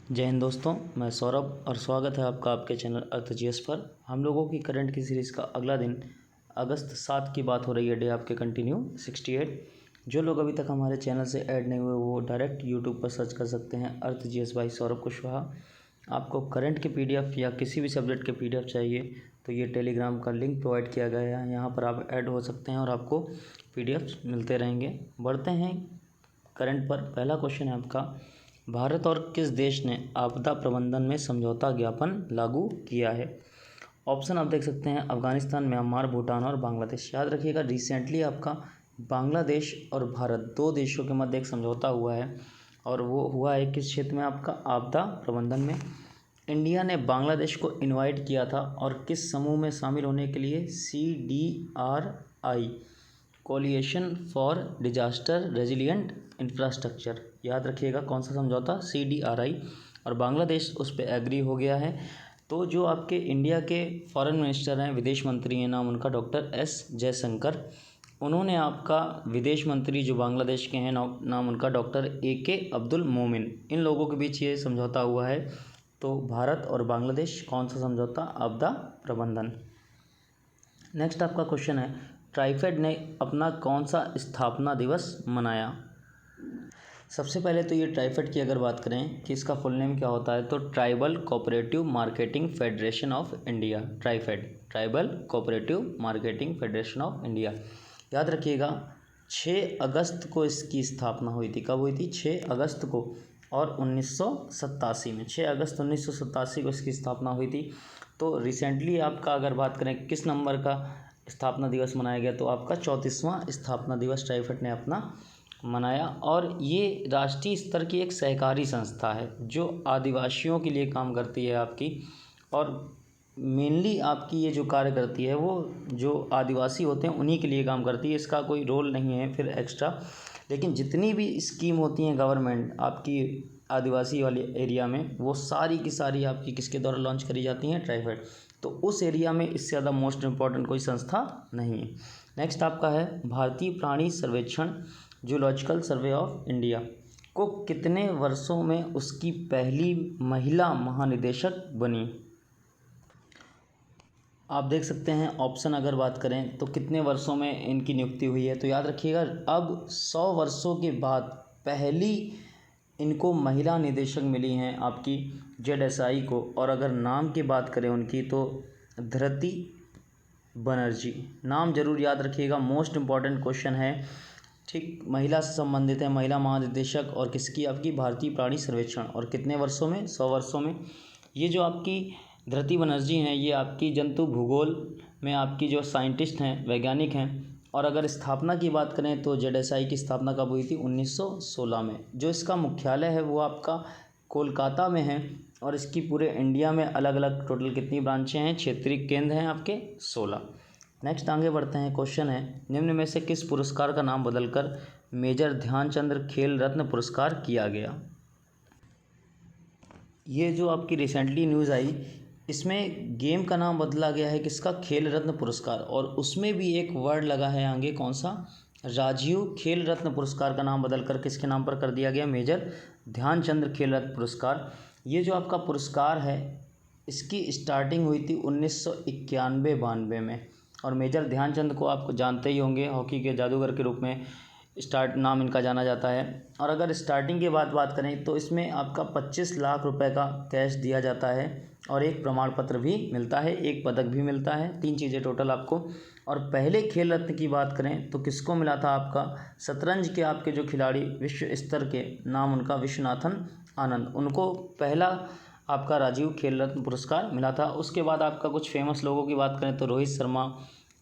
जय हिंद दोस्तों, मैं सौरभ और स्वागत है आपका आपके चैनल अर्थजीएस पर। हम लोगों की करंट की सीरीज़ का अगला दिन अगस्त 7 की बात हो रही है। डे आपके कंटिन्यू 68। जो लोग अभी तक हमारे चैनल से ऐड नहीं हुए वो डायरेक्ट यूट्यूब पर सर्च कर सकते हैं अर्थजीएस बाई सौरभ कुशवाहा। आपको करंट के पीडीएफ या किसी भी सब्जेक्ट के पीडीएफ चाहिए तो ये टेलीग्राम का लिंक प्रोवाइड किया गया है, यहाँ पर आप ऐड हो सकते हैं और आपको पीडीएफ मिलते रहेंगे। बढ़ते हैं करंट पर। पहला क्वेश्चन है आपका, भारत और किस देश ने आपदा प्रबंधन में समझौता ज्ञापन लागू किया है? ऑप्शन आप देख सकते हैं, अफगानिस्तान, म्यांमार, भूटान और बांग्लादेश। याद रखिएगा, रिसेंटली आपका बांग्लादेश और भारत दो देशों के मध्य एक समझौता हुआ है और वो हुआ है किस क्षेत्र में? आपका आपदा प्रबंधन में। इंडिया ने बांग्लादेश को इनवाइट किया था और किस समूह में शामिल होने के लिए? CDRI, coalition for disaster resilient infrastructure. याद रखिएगा कौन सा समझौता? CDRI। और बांग्लादेश उस पर एग्री हो गया है। तो जो आपके इंडिया के फॉरेन मिनिस्टर हैं, विदेश मंत्री हैं, नाम उनका डॉक्टर S जयशंकर, उन्होंने आपका विदेश मंत्री जो बांग्लादेश के हैं नाम उनका डॉक्टर AK अब्दुल मोमिन, इन लोगों के बीच ये समझौता हुआ है। तो भारत और बांग्लादेश, कौन सा समझौता? आपदा प्रबंधन। नेक्स्ट आपका क्वेश्चन है, ट्राइफेड ने अपना कौन सा स्थापना दिवस मनाया? सबसे पहले तो ये ट्राइफेड की अगर बात करें कि इसका फुल नेम क्या होता है, तो tribal cooperative marketing federation of India. TRIFED, tribal cooperative marketing federation of India. याद रखिएगा 6 अगस्त को इसकी स्थापना हुई थी। कब हुई थी? 6 अगस्त को। और 1987 में, 6 अगस्त 1987 को इसकी स्थापना हुई थी। तो रिसेंटली आपका अगर बात करें किस नंबर का स्थापना दिवस मनाया गया, तो आपका 34वां स्थापना दिवस ट्राइफेड ने अपना मनाया। और ये राष्ट्रीय स्तर की एक सहकारी संस्था है जो आदिवासियों के लिए काम करती है आपकी, और मेनली आपकी ये जो कार्य करती है वो जो आदिवासी होते हैं उन्हीं के लिए काम करती है। इसका कोई रोल नहीं है फिर एक्स्ट्रा, लेकिन जितनी भी स्कीम होती हैं गवर्नमेंट आपकी आदिवासी वाले एरिया में, वो सारी की सारी आपकी किसके द्वारा लॉन्च करी जाती हैं? ट्राइफेड। तो उस एरिया में इससे ज़्यादा मोस्ट इम्पॉर्टेंट कोई संस्था नहीं है। नेक्स्ट आपका है, भारतीय प्राणी सर्वेक्षण जूलॉजिकल सर्वे ऑफ इंडिया को कितने वर्षों में उसकी पहली महिला महानिदेशक बनी? आप देख सकते हैं ऑप्शन अगर बात करें तो कितने वर्षों में इनकी नियुक्ति हुई है। तो याद रखिएगा अब 100 वर्षों के बाद पहली इनको महिला निदेशक मिली हैं आपकी ZSI को। और अगर नाम की बात करें उनकी तो धृति बनर्जी। नाम जरूर याद रखिएगा, मोस्ट इम्पॉर्टेंट क्वेश्चन है। ठीक, महिला से संबंधित है, महिला महानिदेशक, और किसकी? आपकी भारतीय प्राणी सर्वेक्षण। और कितने वर्षों में? 100 वर्षों में। ये जो आपकी धृति बनर्जी हैं ये आपकी जंतु भूगोल में आपकी जो साइंटिस्ट हैं, वैज्ञानिक हैं। और अगर स्थापना की बात करें तो ZSI की स्थापना कब हुई थी? 1916 में। जो इसका मुख्यालय है वो आपका कोलकाता में है। और इसकी पूरे इंडिया में अलग अलग टोटल कितनी ब्रांचें हैं? क्षेत्रीय केंद्र हैं आपके 16। नेक्स्ट आगे बढ़ते हैं। क्वेश्चन है, निम्न में से किस पुरस्कार का नाम बदलकर मेजर ध्यानचंद खेल रत्न पुरस्कार किया गया? ये जो आपकी रिसेंटली न्यूज़ आई, इसमें गेम का नाम बदला गया है किसका? खेल रत्न पुरस्कार। और उसमें भी एक वर्ड लगा है आगे, कौन सा? राजीव खेल रत्न पुरस्कार का नाम बदलकर किसके नाम पर कर दिया गया? मेजर ध्यानचंद खेल रत्न पुरस्कार। ये जो आपका पुरस्कार है इसकी स्टार्टिंग हुई थी 1991-92 में। और मेजर ध्यानचंद को आप जानते ही होंगे, हॉकी के जादूगर के रूप में स्टार्ट नाम इनका जाना जाता है। और अगर स्टार्टिंग के बाद बात करें तो इसमें आपका 25 लाख रुपए का कैश दिया जाता है और एक प्रमाण पत्र भी मिलता है, एक पदक भी मिलता है, 3 चीज़ें टोटल आपको। और पहले खेल रत्न की बात करें तो किसको मिला था? आपका शतरंज के आपके जो खिलाड़ी विश्व स्तर के, नाम उनका विश्वनाथन आनंद, उनको पहला आपका राजीव खेल रत्न पुरस्कार मिला था। उसके बाद आपका कुछ फेमस लोगों की बात करें तो रोहित शर्मा,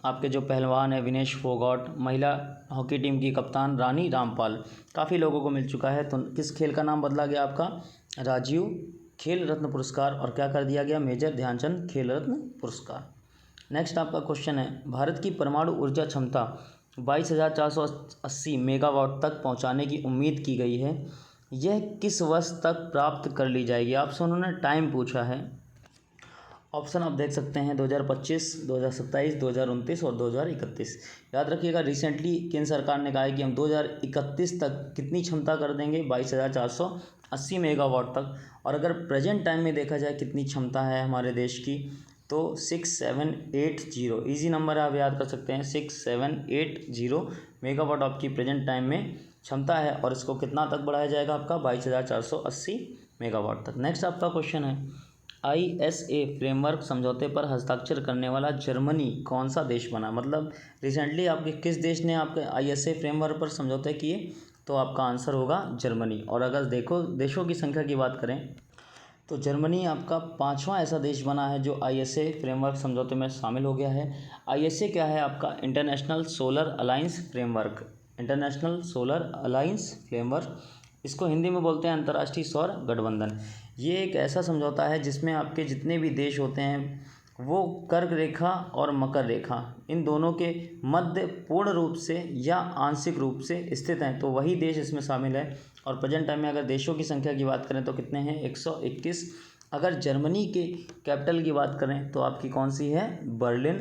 आपके जो पहलवान है विनेश फोगाट, महिला हॉकी टीम की कप्तान रानी रामपाल, काफ़ी लोगों को मिल चुका है। तो किस खेल का नाम बदला गया? आपका राजीव खेल रत्न पुरस्कार। और क्या कर दिया गया? मेजर ध्यानचंद खेल रत्न पुरस्कार। नेक्स्ट आपका क्वेश्चन है, भारत की परमाणु ऊर्जा क्षमता 22,480 मेगावाट तक पहुंचाने की उम्मीद की गई है। यह किस वर्ष तक प्राप्त कर ली जाएगी? आपसे उन्होंने टाइम पूछा है। ऑप्शन आप देख सकते हैं 2025, 2027, 2029 और 2031। याद रखिएगा रिसेंटली केंद्र सरकार ने कहा है कि हम 2031 तक कितनी क्षमता कर देंगे? 80 मेगावाट तक। और अगर प्रेजेंट टाइम में देखा जाए कितनी क्षमता है हमारे देश की, तो 6780, ईजी नंबर आप याद कर सकते हैं, 6780 मेगावाट आपकी प्रेजेंट टाइम में क्षमता है। और इसको कितना तक बढ़ाया जाएगा आपका 22,480 मेगावाट तक। नेक्स्ट आपका क्वेश्चन है, ISA फ्रेमवर्क समझौते पर हस्ताक्षर करने वाला जर्मनी कौन सा देश बना। मतलब रिसेंटली आपके किस देश ने आपके ISA फ्रेमवर्क पर समझौते किए, तो आपका आंसर होगा जर्मनी। और अगर देखो देशों की संख्या की बात करें तो जर्मनी आपका 5वां ऐसा देश बना है जो ISA फ्रेमवर्क समझौते में शामिल हो गया है। ISA क्या है आपका, international solar alliance framework, international solar alliance framework, इसको हिंदी में बोलते हैं अंतर्राष्ट्रीय सौर गठबंधन। ये एक ऐसा समझौता है जिसमें आपके जितने भी देश होते हैं वो कर्क रेखा और मकर रेखा इन दोनों के मध्य पूर्ण रूप से या आंशिक रूप से स्थित हैं, तो वही देश इसमें शामिल है। और प्रेजेंट टाइम में अगर देशों की संख्या की बात करें तो कितने हैं, 121। अगर जर्मनी के कैपिटल की बात करें तो आपकी कौन सी है, बर्लिन,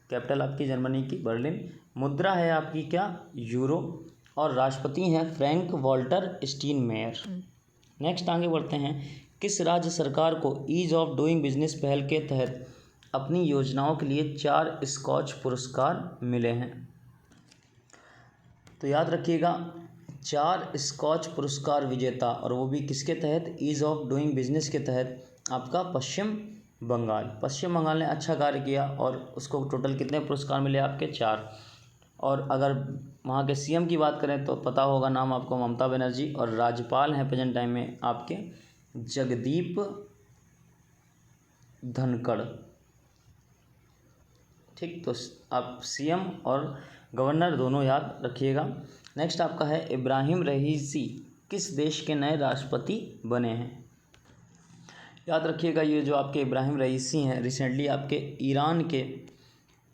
कैपिटल आपकी जर्मनी की बर्लिन। मुद्रा है आपकी क्या, यूरो। और राष्ट्रपति हैं फ्रैंक वॉल्टर स्टीनमेयर। नेक्स्ट आगे बढ़ते हैं, किस राज्य सरकार को ईज ऑफ डूइंग बिजनेस पहल के तहत अपनी योजनाओं के लिए 4 स्कॉच पुरस्कार मिले हैं। तो याद रखिएगा 4 स्कॉच पुरस्कार विजेता, और वो भी किसके तहत, ईज ऑफ डूइंग बिजनेस के तहत, आपका पश्चिम बंगाल। पश्चिम बंगाल ने अच्छा कार्य किया और उसको टोटल कितने पुरस्कार मिले आपके, 4। और अगर वहाँ के CM की बात करें तो पता होगा नाम आपको, ममता बनर्जी। और राज्यपाल हैं प्रेजेंट टाइम में आपके जगदीप धनखड़। ठीक, तो आप CM और गवर्नर दोनों याद रखिएगा। नेक्स्ट आपका है, इब्राहिम रईसी किस देश के नए राष्ट्रपति बने हैं। याद रखिएगा ये जो आपके इब्राहिम रईसी हैं रिसेंटली आपके ईरान के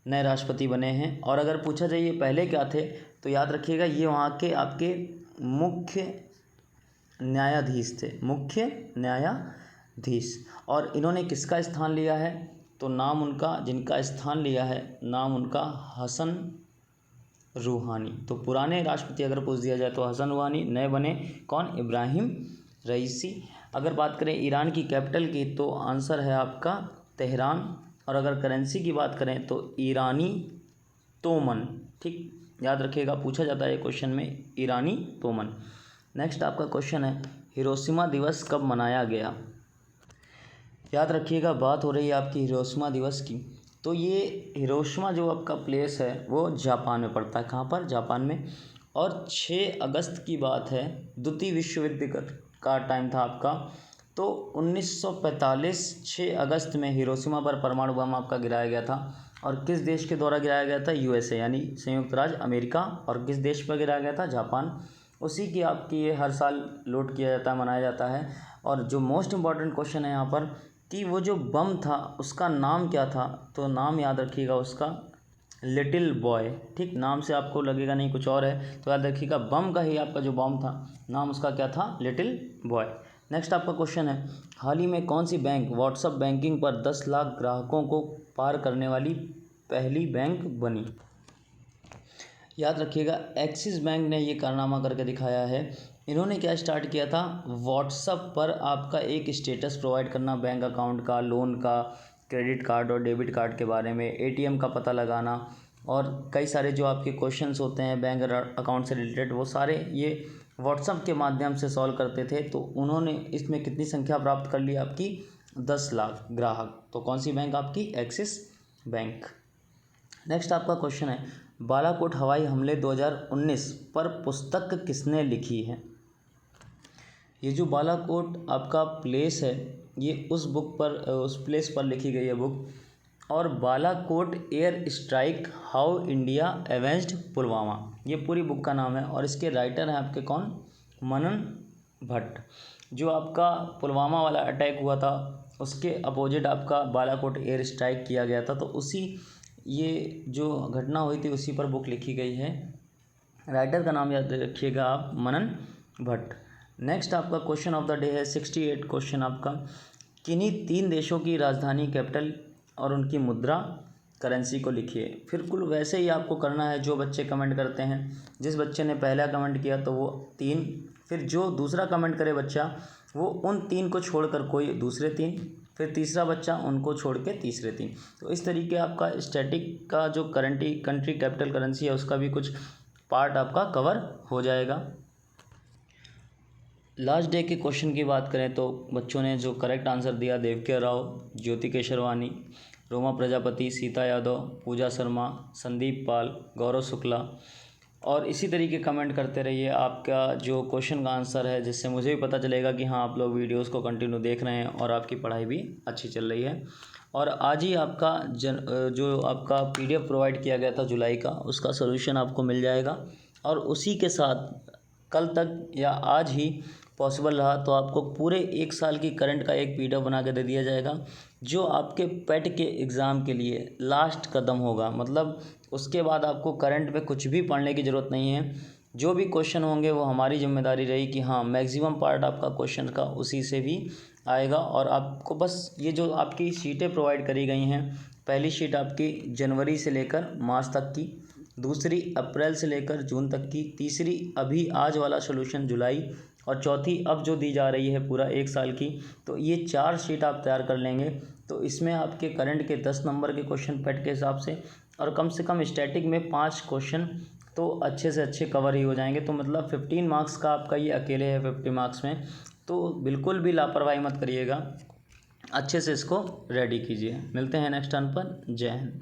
नए राष्ट्रपति बने हैं। और अगर पूछा जाए ये पहले क्या थे, तो याद रखिएगा ये वहाँ के आपके मुख्य न्यायाधीश थे, मुख्य न्यायाधीश। और इन्होंने किसका स्थान लिया है, तो नाम उनका, जिनका स्थान लिया है नाम उनका हसन रूहानी। तो पुराने राष्ट्रपति अगर पूछ दिया जाए तो हसन रूहानी, नए बने कौन, इब्राहिम रईसी। अगर बात करें ईरान की कैपिटल की तो आंसर है आपका तेहरान। और अगर करेंसी की बात करें तो ईरानी तोमन। ठीक, याद रखिएगा पूछा जाता है क्वेश्चन में, ईरानी तोमन। नेक्स्ट आपका क्वेश्चन है, हिरोशिमा दिवस कब मनाया गया। याद रखिएगा बात हो रही है आपकी हिरोशिमा दिवस की। तो ये हिरोशिमा जो आपका प्लेस है वो जापान में पड़ता है, कहाँ पर, जापान में। और 6 अगस्त की बात है, द्वितीय विश्व युद्ध का टाइम था आपका। तो 1945 6 अगस्त में हिरोशिमा पर परमाणु बम आपका गिराया गया था। और किस देश के द्वारा गिराया गया था, USA यानी संयुक्त राज्य अमेरिका। और किस देश पर गिराया गया था, जापान। उसी की आपकी ये हर साल लूट किया जाता है, मनाया जाता है। और जो मोस्ट इम्पॉर्टेंट क्वेश्चन है यहाँ पर कि वो जो बम था उसका नाम क्या था, तो नाम याद रखिएगा उसका लिटिल बॉय। ठीक, नाम से आपको लगेगा नहीं कुछ और है, तो याद रखिएगा बम का ही आपका जो बम था नाम उसका क्या था, लिटिल बॉय। नेक्स्ट आपका क्वेश्चन है, हाल ही में कौन सी बैंक व्हाट्सएप बैंकिंग पर 10 लाख ग्राहकों को पार करने वाली पहली बैंक बनी। याद रखिएगा एक्सिस बैंक ने ये कारनामा करके दिखाया है। इन्होंने क्या स्टार्ट किया था, व्हाट्सएप पर आपका एक स्टेटस प्रोवाइड करना, बैंक अकाउंट का, लोन का, क्रेडिट कार्ड और डेबिट कार्ड के बारे में, ATM का पता लगाना, और कई सारे जो आपके क्वेश्चंस होते हैं बैंक अकाउंट से रिलेटेड वो सारे ये व्हाट्सएप के माध्यम से सॉल्व करते थे। तो उन्होंने इसमें कितनी संख्या प्राप्त कर ली आपकी, 10 लाख ग्राहक। तो कौन सी बैंक आपकी, एक्सिस बैंक। नेक्स्ट आपका क्वेश्चन है, बालाकोट हवाई हमले 2019 पर पुस्तक किसने लिखी है। ये जो बालाकोट आपका प्लेस है ये उस प्लेस पर लिखी गई है बुक। और Balakot air strike how India एवेंज्ड Pulwama, ये पूरी बुक का नाम है। और इसके राइटर हैं आपके कौन, मनन भट्ट। जो आपका पुलवामा वाला अटैक हुआ था उसके अपोजिट आपका बालाकोट एयर स्ट्राइक किया गया था, तो उसी ये जो घटना हुई थी उसी पर बुक लिखी गई है। राइटर का नाम याद रखिएगा आप, मनन भट्ट। नेक्स्ट आपका क्वेश्चन ऑफ द डे है 68 क्वेश्चन आपका, किन्हीं 3 देशों की राजधानी, कैपिटल और उनकी मुद्रा, करेंसी को लिखिए। फिर कुल वैसे ही आपको करना है जो बच्चे कमेंट करते हैं। जिस बच्चे ने पहला कमेंट किया तो वो 3, फिर जो दूसरा कमेंट करे बच्चा वो उन 3 को छोड़कर कोई दूसरे 3, फिर तीसरा बच्चा उनको छोड़ के तीसरे 3। तो इस तरीके आपका स्टैटिक का जो कंट्री कैपिटल करेंसी है उसका भी कुछ पार्ट आपका कवर हो जाएगा। लास्ट डे के क्वेश्चन की बात करें तो बच्चों ने जो करेक्ट आंसर दिया, देवकिया राव, ज्योति केशरवानी, रोमा प्रजापति, सीता यादव, पूजा शर्मा, संदीप पाल, गौरव शुक्ला। और इसी तरीके कमेंट करते रहिए आपका जो क्वेश्चन का आंसर है, जिससे मुझे भी पता चलेगा कि हाँ आप लोग वीडियोस को कंटिन्यू देख रहे हैं और आपकी पढ़ाई भी अच्छी चल रही है। और आज ही आपका जो आपका PDF प्रोवाइड किया गया था जुलाई का, उसका सोल्यूशन आपको मिल जाएगा। और उसी के साथ कल तक या आज ही पॉसिबल रहा तो आपको पूरे 1 साल की करंट का एक PDF बना के दे दिया जाएगा, जो आपके पेट के एग्ज़ाम के लिए लास्ट कदम होगा। मतलब उसके बाद आपको करंट पे कुछ भी पढ़ने की ज़रूरत नहीं है। जो भी क्वेश्चन होंगे वो हमारी जिम्मेदारी रही कि हाँ मैक्सिमम पार्ट आपका क्वेश्चन का उसी से भी आएगा। और आपको बस ये जो आपकी शीटें प्रोवाइड करी गई हैं, पहली शीट आपकी जनवरी से लेकर मार्च तक की, दूसरी अप्रैल से लेकर जून तक की, तीसरी अभी आज वाला सोल्यूशन जुलाई, और चौथी अब जो दी जा रही है पूरा 1 साल की। तो ये 4 शीट आप तैयार कर लेंगे तो इसमें आपके करंट के 10 नंबर के क्वेश्चन पेट के हिसाब से, और कम से कम स्टैटिक में 5 क्वेश्चन तो अच्छे से अच्छे कवर ही हो जाएंगे। तो मतलब 15 मार्क्स का आपका ये अकेले है 50 मार्क्स में। तो बिल्कुल भी लापरवाही मत करिएगा, अच्छे से इसको रेडी कीजिए। मिलते हैं नेक्स्ट टर्न पर। जय हिंद।